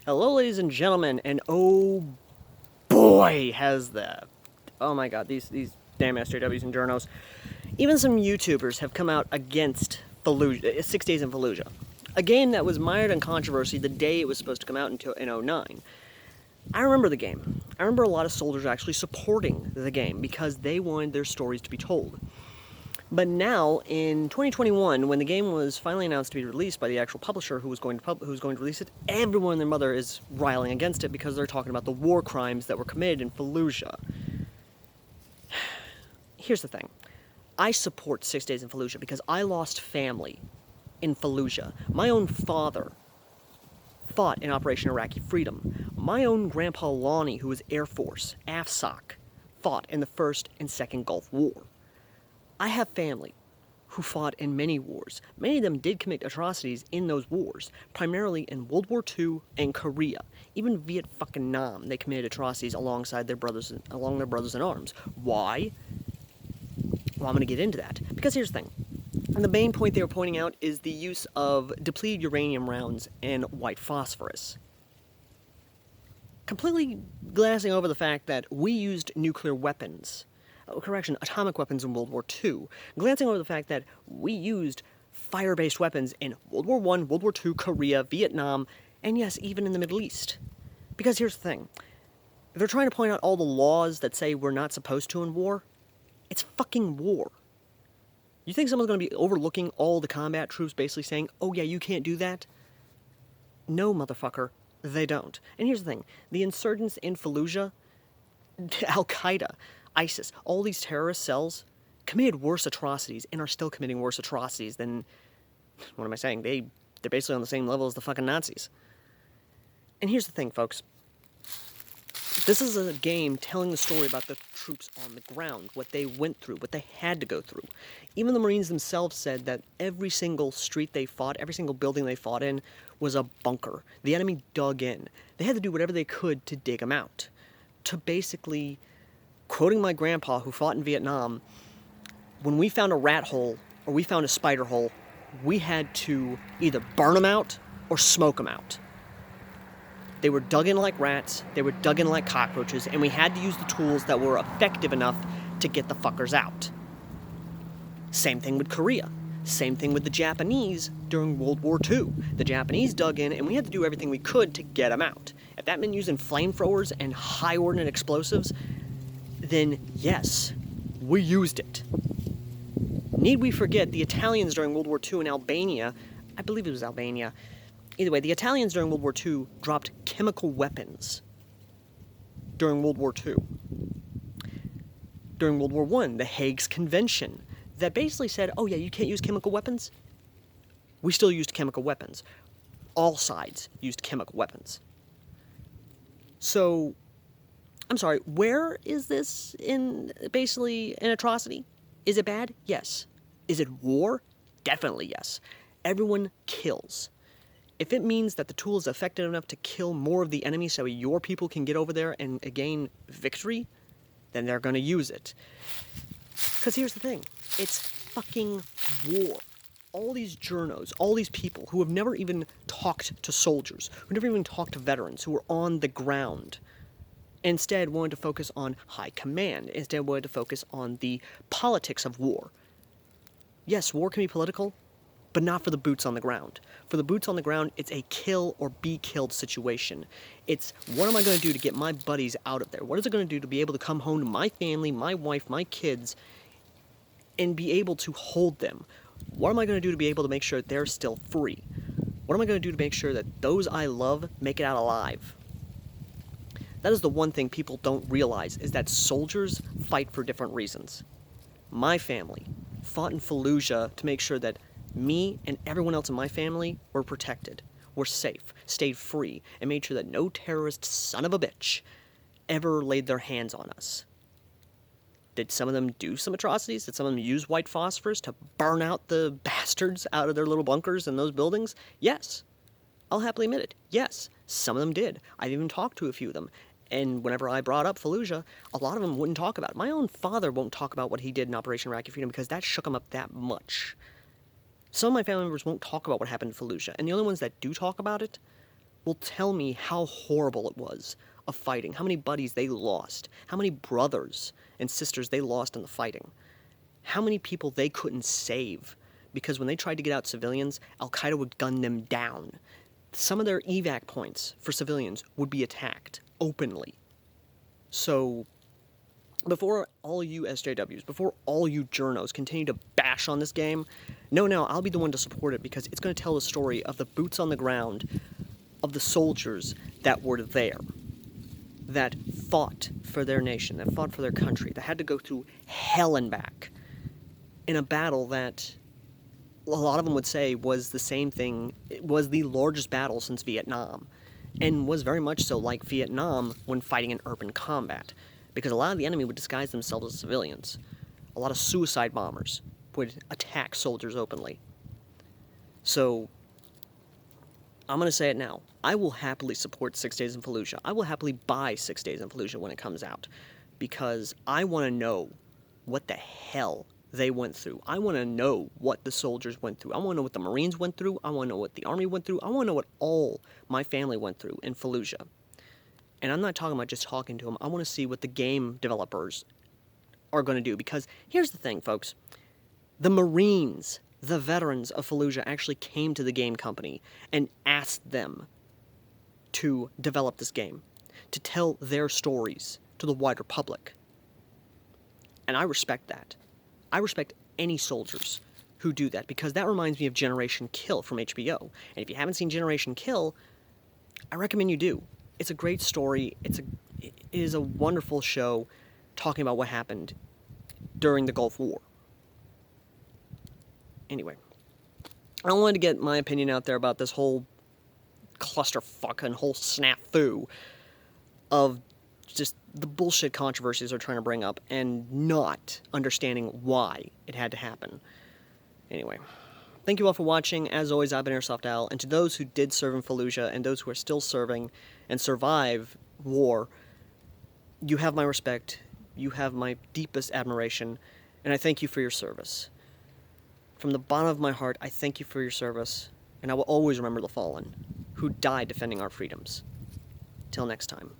Hello, ladies and gentlemen, and oh boy, has the oh my god, these damn SJWs and journos. Even some YouTubers have come out against Falluja, 6 Days in Fallujah, a game that was mired in controversy the day it was supposed to come out in '09. I remember the game. I remember a lot of soldiers actually supporting the game because they wanted their stories to be told. But now, in 2021, when the game was finally announced to be released by the actual publisher who was going to release it, everyone and their mother is riling against it because they're talking about the war crimes that were committed in Fallujah. Here's the thing. I support 6 Days in Fallujah because I lost family in Fallujah. My own father fought in Operation Iraqi Freedom. My own grandpa Lonnie, who was Air Force, AFSOC, fought in the First and Second Gulf War. I have family who fought in many wars. Many of them did commit atrocities in those wars, primarily in World War II and Korea. Even Viet fucking Nam, they committed atrocities alongside their brothers in arms. Why? Well, I'm going to get into that. Because here's the thing. And the main point they were pointing out is the use of depleted uranium rounds and white phosphorus. Completely glancing over the fact that we used nuclear weapons. Atomic weapons in World War II. Glancing over the fact that we used fire-based weapons in World War I, World War II, Korea, Vietnam, and yes, even in the Middle East. Because here's the thing. If they're trying to point out all the laws that say we're not supposed to in war, it's fucking war. You think someone's going to be overlooking all the combat troops basically saying, oh yeah, you can't do that? No, motherfucker, they don't. And here's the thing. The insurgents in Fallujah, Al-Qaeda, ISIS, all these terrorist cells committed worse atrocities and are still committing worse atrocities than, what am I saying? They're basically on the same level as the fucking Nazis. And here's the thing, folks. This is a game telling the story about the troops on the ground, what they went through, what they had to go through. Even the Marines themselves said that every single street they fought, every single building they fought in was a bunker. The enemy dug in. They had to do whatever they could to dig them out. To basically, quoting my grandpa who fought in Vietnam, when we found a rat hole or we found a spider hole, we had to either burn them out or smoke them out. They were dug in like rats, they were dug in like cockroaches, and we had to use the tools that were effective enough to get the fuckers out. Same thing with Korea. Same thing with the Japanese during World War II. The Japanese dug in, and we had to do everything we could to get them out. If that meant using flamethrowers and high-ordnate explosives, then yes, we used it. Need we forget the Italians during World War II in Albania, I believe it was Albania. Either way, the Italians during World War II dropped chemical weapons during World War II. During World War I, the Hague's Convention that basically said, oh yeah, you can't use chemical weapons. We still used chemical weapons. All sides used chemical weapons. So, I'm sorry, where is this in basically an atrocity? Is it bad? Yes. Is it war? Definitely yes. Everyone kills. If it means that the tool is effective enough to kill more of the enemy so your people can get over there and gain victory, then they're going to use it. Because here's the thing. It's fucking war. All these journos, all these people who have never even talked to soldiers, who never even talked to veterans, who are on the ground, instead wanted to focus on high command, instead wanted to focus on the politics of war. Yes, war can be political, but not for the boots on the ground. For the boots on the ground, it's a kill or be killed situation. It's, what am I going to do to get my buddies out of there? What is it going to do to be able to come home to my family, my wife, my kids, and be able to hold them? What am I going to do to be able to make sure they're still free? What am I going to do to make sure that those I love make it out alive? That is the one thing people don't realize, is that soldiers fight for different reasons. My family fought in Falluja to make sure that me and everyone else in my family were protected, were safe, stayed free, and made sure that no terrorist son of a bitch ever laid their hands on us. Did some of them do some atrocities? Did some of them use white phosphorus to burn out the bastards out of their little bunkers in those buildings? Yes. I'll happily admit it. Yes, some of them did. I've even talked to a few of them. And whenever I brought up Falluja, a lot of them wouldn't talk about it. My own father won't talk about what he did in Operation Iraqi Freedom because that shook him up that much. Some of my family members won't talk about what happened in Falluja, and the only ones that do talk about it will tell me how horrible it was of fighting, how many buddies they lost, how many brothers and sisters they lost in the fighting, how many people they couldn't save because when they tried to get out civilians, Al-Qaeda would gun them down. Some of their evac points for civilians would be attacked openly. So before all you SJWs, before all you journos continue to bash on this game, no, I'll be the one to support it because it's going to tell the story of the boots on the ground, of the soldiers that were there, that fought for their nation, that fought for their country, that had to go through hell and back in a battle that a lot of them would say was the same thing, it was the largest battle since Vietnam, and was very much so like Vietnam when fighting in urban combat, because a lot of the enemy would disguise themselves as civilians. A lot of suicide bombers would attack soldiers openly. So, I'm going to say it now. I will happily support 6 Days in Fallujah. I will happily buy 6 Days in Fallujah when it comes out, because I want to know what the hell they went through. I want to know what the soldiers went through. I want to know what the Marines went through. I want to know what the Army went through. I want to know what all my family went through in Fallujah. And I'm not talking about just talking to them. I want to see what the game developers are going to do. Because here's the thing, folks. The Marines, the veterans of Falluja, actually came to the game company and asked them to develop this game, to tell their stories to the wider public. And I respect that. I respect any soldiers who do that, because that reminds me of Generation Kill from HBO. And if you haven't seen Generation Kill, I recommend you do. It's a great story. It is a wonderful show talking about what happened during the Gulf War. Anyway, I wanted to get my opinion out there about this whole clusterfuck and whole snafu of just the bullshit controversies they're trying to bring up and not understanding why it had to happen. Anyway, thank you all for watching. As always, I've been Airsoft Al, and to those who did serve in Falluja and those who are still serving and survive war, you have my respect, you have my deepest admiration, and I thank you for your service. From the bottom of my heart, I thank you for your service, and I will always remember the fallen who died defending our freedoms. Till next time.